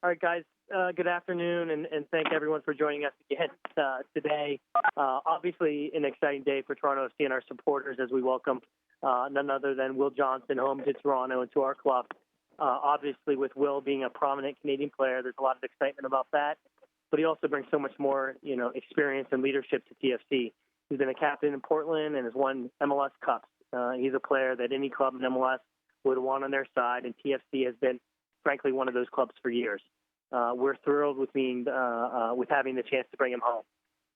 All right, guys. Good afternoon, and thank everyone for joining us again today. Obviously, an exciting day for Toronto FC and our supporters as we welcome none other than Will Johnson home to Toronto and to our club. Obviously, with Will being a prominent Canadian player, there's a lot of excitement about that. But he also brings so much more, experience and leadership to TFC. He's been a captain in Portland and has won MLS Cups. He's a player that any club in MLS would want on their side, and TFC has been, frankly, one of those clubs for years. We're thrilled with with having the chance to bring him home.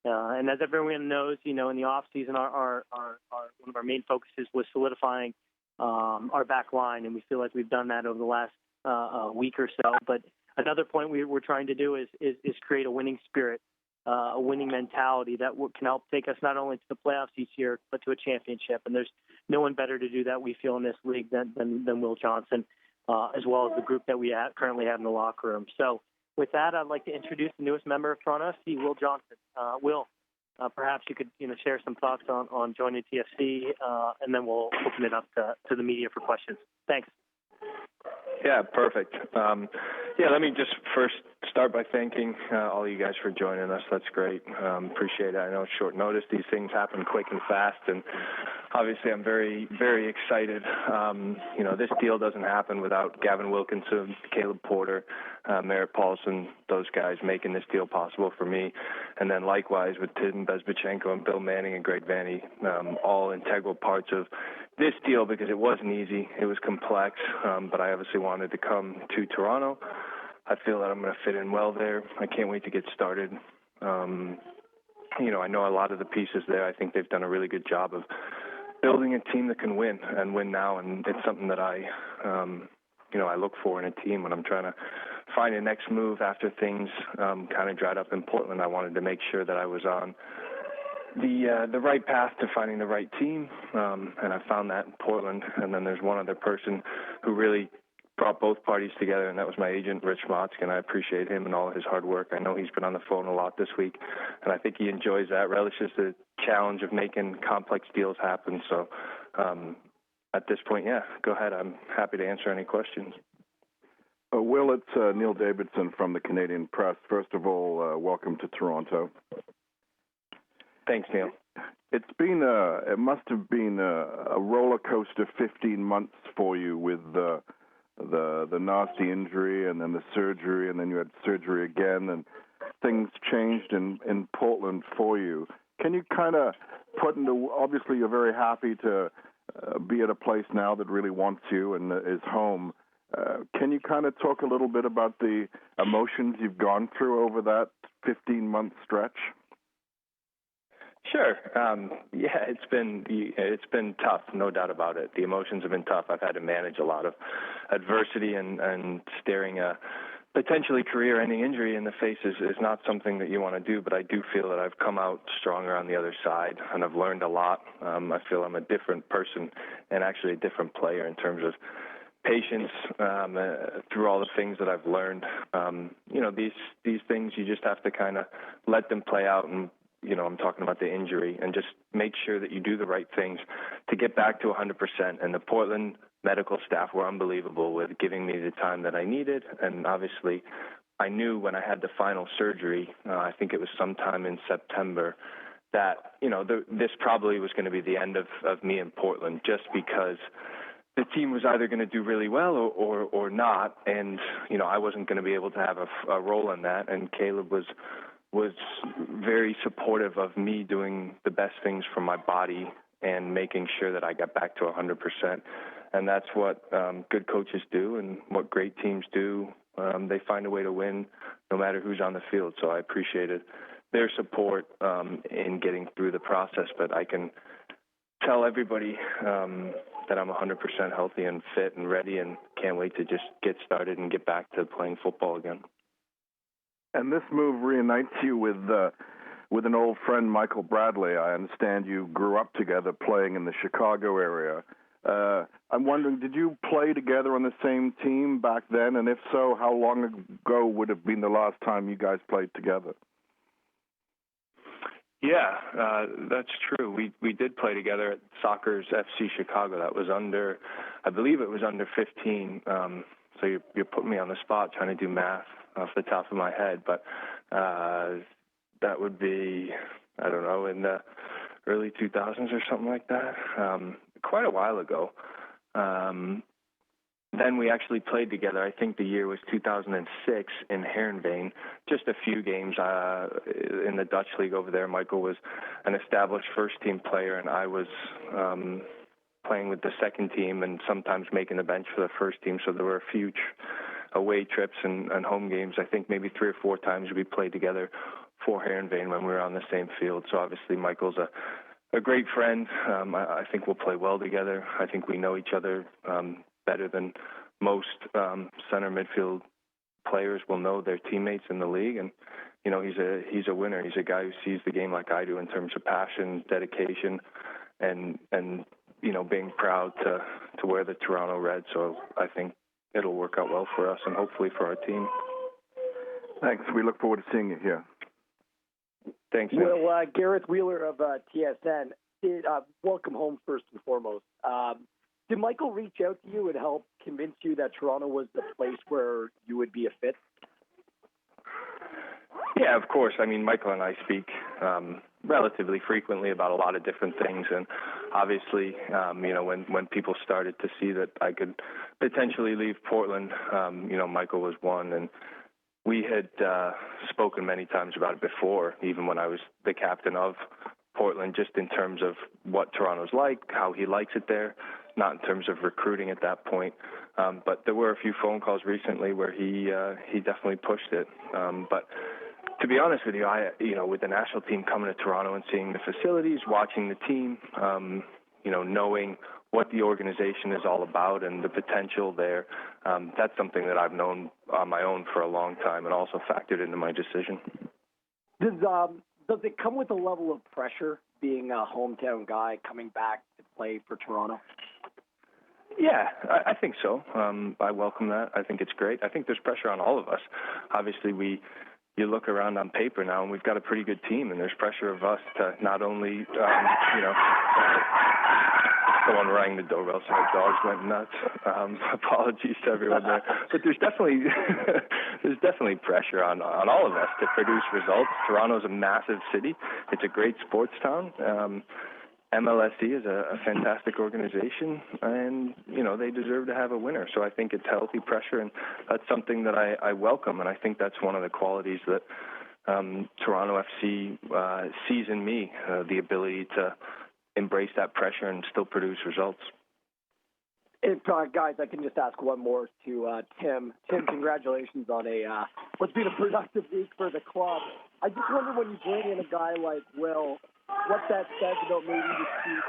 And as everyone knows, in the off season, our one of our main focuses was solidifying our back line, and we feel like we've done that over the last week or so. But another point we're trying to do is create a winning spirit, a winning mentality that can help take us not only to the playoffs each year, but to a championship. And there's no one better to do that, we feel, in this league than Will Johnson, as well as the group that we currently have in the locker room. So with that, I'd like to introduce the newest member of Toronto FC, Will Johnson. Will, perhaps you could share some thoughts on joining TFC, and then we'll open it up to the media for questions. Thanks. Yeah, perfect. Let me just first start by thanking all you guys for joining us. That's great. Appreciate it. I know it's short notice. These things happen quick and fast, and obviously I'm very, very excited. This deal doesn't happen without Gavin Wilkinson, Caleb Porter, Merritt Paulson, those guys making this deal possible for me. And then likewise with Tim Bezbachenko and Bill Manning and Greg Vanny, all integral parts of this deal because it wasn't easy. It was complex, but I obviously wanted to come to Toronto. I feel that I'm going to fit in well there. I can't wait to get started. I know a lot of the pieces there. I think they've done a really good job of building a team that can win and win now, and it's something that I look for in a team when I'm trying to find a next move after things kind of dried up in Portland. I wanted to make sure that I was on the right path to finding the right team, and I found that in Portland. And then there's one other person who really brought both parties together, and that was my agent, Rich Motzk, and I appreciate him and all his hard work. I know he's been on the phone a lot this week, and I think he enjoys that, relishes the challenge of making complex deals happen. So at this point, go ahead. I'm happy to answer any questions. Will, it's Neil Davidson from the Canadian Press. First of all, welcome to Toronto. Thanks, Neil. It must have been a roller coaster 15 months for you with the nasty injury and then the surgery, and then you had surgery again, and things changed in Portland for you. Can you kind of obviously you're very happy to be at a place now that really wants you and is home. Can you kind of talk a little bit about the emotions you've gone through over that 15-month stretch? Sure. It's been tough, no doubt about it. The emotions have been tough. I've had to manage a lot of adversity, and staring a potentially career-ending injury in the face is not something that you want to do, but I do feel that I've come out stronger on the other side, and I've learned a lot. I feel I'm a different person and actually a different player in terms of patience through all the things that I've learned. These things, you just have to kind of let them play out, and I'm talking about the injury, and just make sure that you do the right things to get back to 100%. And the Portland medical staff were unbelievable with giving me the time that I needed. And obviously, I knew when I had the final surgery, I think it was sometime in September, that, this probably was going to be the end of me in Portland, just because the team was either going to do really well or not. And, I wasn't going to be able to have a role in that. And Caleb was very supportive of me doing the best things for my body and making sure that I got back to 100%. And that's what good coaches do and what great teams do. They find a way to win no matter who's on the field. So I appreciated their support in getting through the process. But I can tell everybody that I'm 100% healthy and fit and ready, and can't wait to just get started and get back to playing football again. And this move reunites you with an old friend, Michael Bradley. I understand you grew up together playing in the Chicago area. I'm wondering, did you play together on the same team back then? And if so, how long ago would have been the last time you guys played together? Yeah, that's true. We did play together at Soccer's FC Chicago. That was I believe it was under 15. So you're putting me on the spot trying to do math. off the top of my head, but that would be, I don't know, in the early 2000s or something like that, quite a while ago. Then we actually played together. I think the year was 2006 in Heerenveen, just a few games in the Dutch league over there. Michael was an established first-team player, and I was playing with the second team and sometimes making the bench for the first team. So there were a few away trips and home games. I think maybe 3 or 4 times we played together for Heerenveen when we were on the same field. So obviously Michael's a great friend. I think we'll play well together. I think we know each other better than most center midfield players will know their teammates in the league. And, you know, he's a winner. He's a guy who sees the game like I do in terms of passion, dedication, and you know, being proud to wear the Toronto Red. So I think it'll work out well for us and hopefully for our team. Thanks. We look forward to seeing you here. Thanks. Well, Gareth Wheeler of TSN, welcome home first and foremost. Did Michael reach out to you and help convince you that Toronto was the place where you would be a fit? Yeah, of course. I mean, Michael and I speak relatively frequently about a lot of different things, and obviously, you know, when people started to see that I could potentially leave Portland, you know, Michael was one, and we had spoken many times about it before, even when I was the captain of Portland, just in terms of what Toronto's like, how he likes it there, not in terms of recruiting at that point. But there were a few phone calls recently where he definitely pushed it. But to be honest with you, you know, with the national team coming to Toronto and seeing the facilities, watching the team, you know, knowing what the organization is all about and the potential there, that's something that I've known on my own for a long time and also factored into my decision. Does it come with a level of pressure being a hometown guy coming back to play for Toronto? Yeah, I think so. I welcome that. I think it's great. I think there's pressure on all of us. Obviously, you look around on paper now, and we've got a pretty good team, and there's pressure of us to not only, you know, someone rang the doorbell, so my dogs went nuts. Apologies to everyone there. But there's definitely pressure on all of us to produce results. Toronto's a massive city. It's a great sports town. MLSE is a fantastic organization, and, you know, they deserve to have a winner. So I think it's healthy pressure, and that's something that I welcome, and I think that's one of the qualities that Toronto FC sees in me, the ability to embrace that pressure and still produce results. If, guys, I can just ask one more to Tim. Tim, congratulations on what's been a productive week for the club. I just wonder, when you bring in a guy like Will, what that says about maybe the team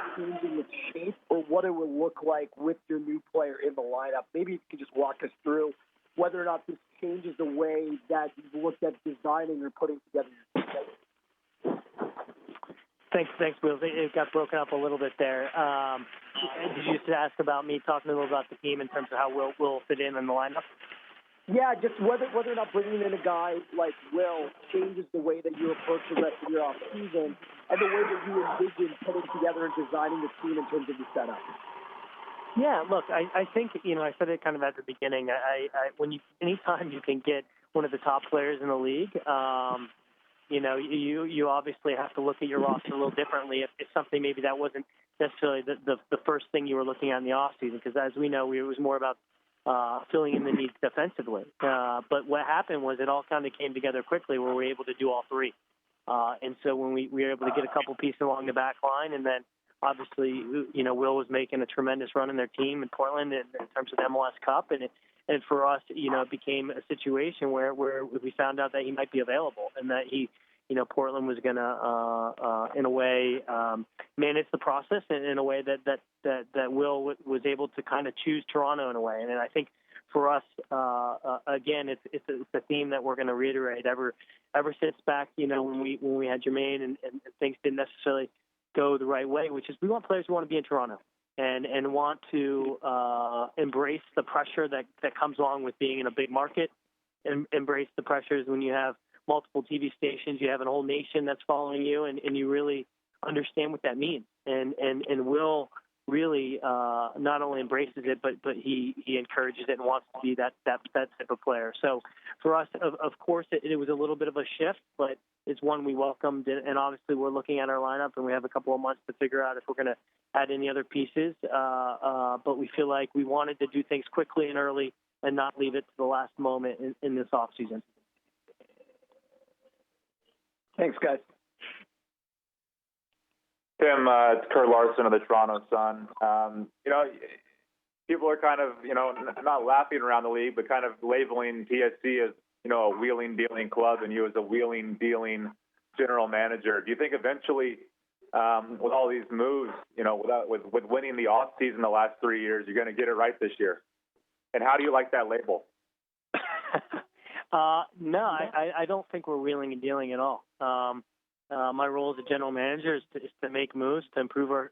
changing its shape, or what it will look like with your new player in the lineup. Maybe you could just walk us through whether or not this changes the way that you've looked at designing or putting together your team. Thanks, Will. It got broken up a little bit there. Did you just ask about me talking a little about the team in terms of how Will fit in the lineup? Yeah, just whether or not bringing in a guy like Will changes the way that you approach the rest of your off-season and the way that you envision putting together and designing the team in terms of the setup. Yeah, look, I think, you know, I said it kind of at the beginning. Anytime you can get one of the top players in the league, you know, you obviously have to look at your roster a little differently if it's something maybe that wasn't necessarily the first thing you were looking at in the off-season, because as we know, it was more about filling in the needs defensively. But what happened was it all kind of came together quickly where we were able to do all three. And so when we were able to get a couple pieces along the back line, and then obviously, you know, Will was making a tremendous run in their team in Portland in terms of the MLS Cup. And for us, you know, it became a situation where we found out that he might be available and that Portland was going to, in a way, manage the process in a way that Will was able to kind of choose Toronto in a way. And I think for us, again, it's a theme that we're going to reiterate ever since back, you know, when we had Jermaine and things didn't necessarily go the right way, which is we want players who want to be in Toronto and want to embrace the pressure that comes along with being in a big market, and embrace the pressures when you have multiple TV stations, you have a whole nation that's following you, and you really understand what that means. And Will really not only embraces it, but he encourages it and wants to be that type of player. So for us, of course, it was a little bit of a shift, but it's one we welcomed. And obviously, we're looking at our lineup, and we have a couple of months to figure out if we're going to add any other pieces. But we feel like we wanted to do things quickly and early and not leave it to the last moment in this offseason. Thanks, guys. Tim, it's Kurt Larson of the Toronto Sun. People are kind of, not laughing around the league, but kind of labeling TSC as, a wheeling, dealing club, and you as a wheeling, dealing general manager. Do you think eventually, with all these moves, with winning the off season the last 3 years, you're going to get it right this year? And how do you like that label? No, I don't think we're wheeling and dealing at all. My role as a general manager is to make moves to improve our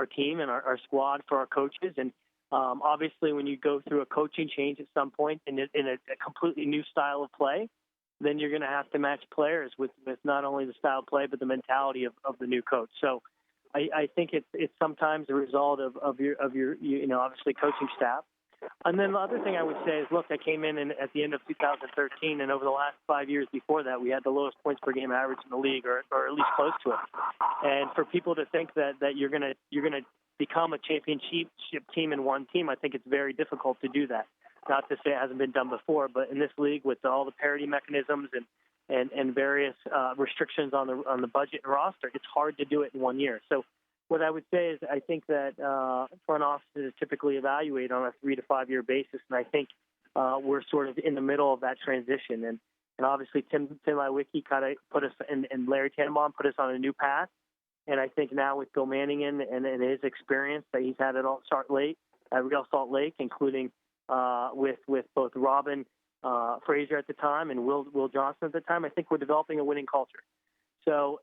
team and our squad for our coaches. And obviously, when you go through a coaching change at some point in a completely new style of play, then you're going to have to match players with not only the style of play but the mentality of the new coach. So I think it's sometimes a result of your obviously coaching staff. And then the other thing I would say is, look, I came in at the end of 2013, and over the last 5 years before that, we had the lowest points per game average in the league, or at least close to it. And for people to think that you're gonna become a championship team in one team, I think it's very difficult to do that. Not to say it hasn't been done before, but in this league with all the parity mechanisms and various restrictions on the budget and roster, it's hard to do it in 1 year. So what I wod say is I think that front offices typically evaluate on a 3 to 5 year basis, and I think we're sort of in the middle of that transition. And obviously Tim Iwicki kind of put us and Larry Tannenbaum put us on a new path. And I think now with Bill Manning in and his experience that he's had at Real Salt Lake, including with both Robin Fraser at the time and Will Johnson at the time, I think we're developing a winning culture. So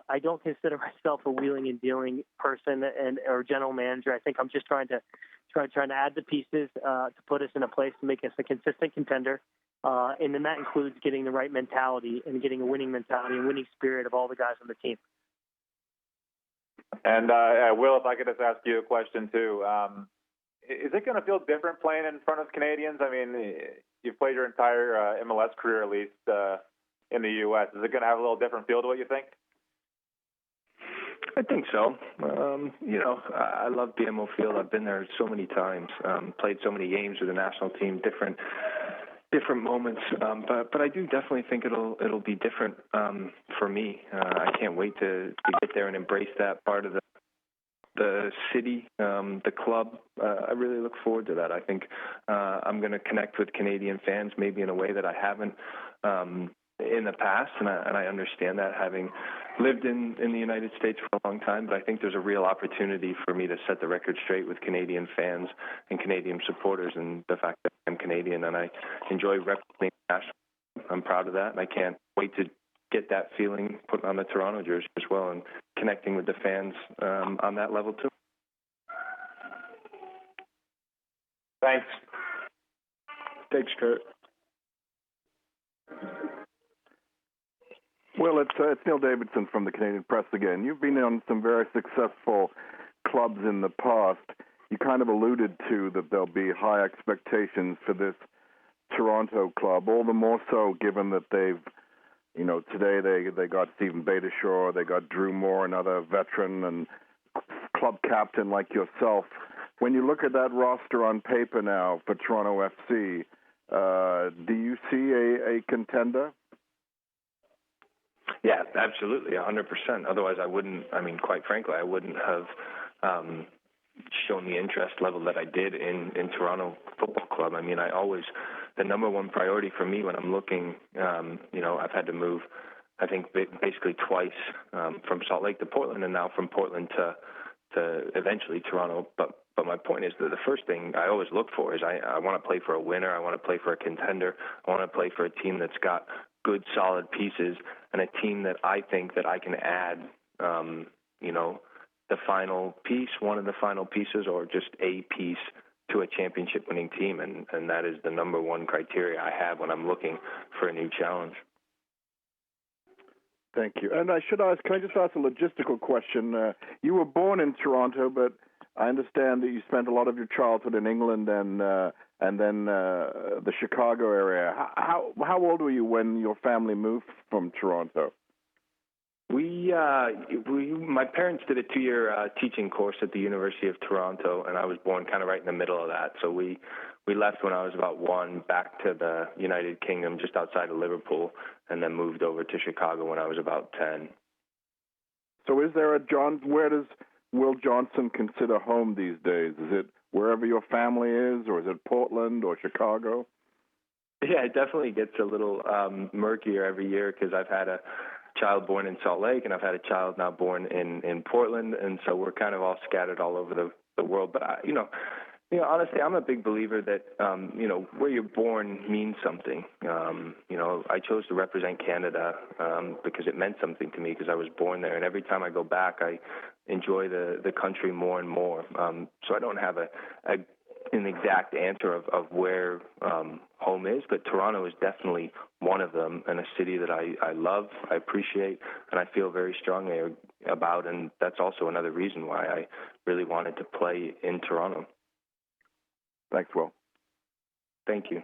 I don't consider myself a wheeling and dealing person or general manager. I think I'm just trying to add the pieces to put us in a place to make us a consistent contender. And then that includes getting the right mentality and getting a winning mentality and winning spirit of all the guys on the team. And Will, if I could just ask you a question too. Is it going to feel different playing in front of Canadians? I mean, you've played your entire MLS career at least in the U.S. Is it going to have a little different feel to what you think? I think so. I love BMO Field. I've been there so many times, played so many games with the national team, different moments. But I do definitely think it'll be different for me. I can't wait to get there and embrace that part of the city, the club. I really look forward to that. I think I'm going to connect with Canadian fans maybe in a way that I haven't in the past, and I understand that, having lived in the United States for a long time. But I think there's a real opportunity for me to set the record straight with Canadian fans and Canadian supporters, and the fact that I'm Canadian and I enjoy representing the national team. I'm proud of that, and I can't wait to get that feeling put on the Toronto jersey as well, and connecting with the fans on that level too. Thanks. Thanks, Kurt. Well, it's Neil Davidson from the Canadian Press again. You've been on some very successful clubs in the past. You kind of alluded to that there'll be high expectations for this Toronto club, all the more so given that they've, today they got Stephen Beitashour, they got Drew Moore, another veteran and club captain like yourself. When you look at that roster on paper now for Toronto FC, do you see a contender? Yeah, absolutely, 100%. Otherwise, quite frankly, I wouldn't have shown the interest level that I did in Toronto Football Club. I mean, the number one priority for me when I'm looking, I've had to move, I think, basically twice from Salt Lake to Portland, and now from Portland to eventually Toronto. But my point is that the first thing I always look for is I want to play for a winner. I want to play for a contender. I want to play for a team that's got good, solid pieces, and a team that I think that I can add, the final piece, one of the final pieces, or just a piece to a championship-winning team, and that is the number one criteria I have when I'm looking for a new challenge. Thank you. And can I just ask a logistical question? You were born in Toronto, but I understand that you spent a lot of your childhood in England and then the Chicago area. How old were you when your family moved from Toronto? My parents did a 2-year teaching course at the University of Toronto, and I was born kind of right in the middle of that. So we left when I was about 1, back to the United Kingdom, just outside of Liverpool, and then moved over to Chicago when I was about 10. So is there where does Will Johnson consider home these days? Is it wherever your family is, or is it Portland or Chicago? Yeah, it definitely gets a little murkier every year because I've had a child born in Salt Lake, and I've had a child now born in Portland, and so we're kind of all scattered all over the world. But honestly, I'm a big believer that where you're born means something. I chose to represent Canada because it meant something to me because I was born there, and every time I go back, I enjoy the country more and more. So I don't have an exact answer of where home is, but Toronto is definitely one of them, and a city that I love, I appreciate, and I feel very strongly about, and that's also another reason why I really wanted to play in Toronto. Thanks, Will. Thank you.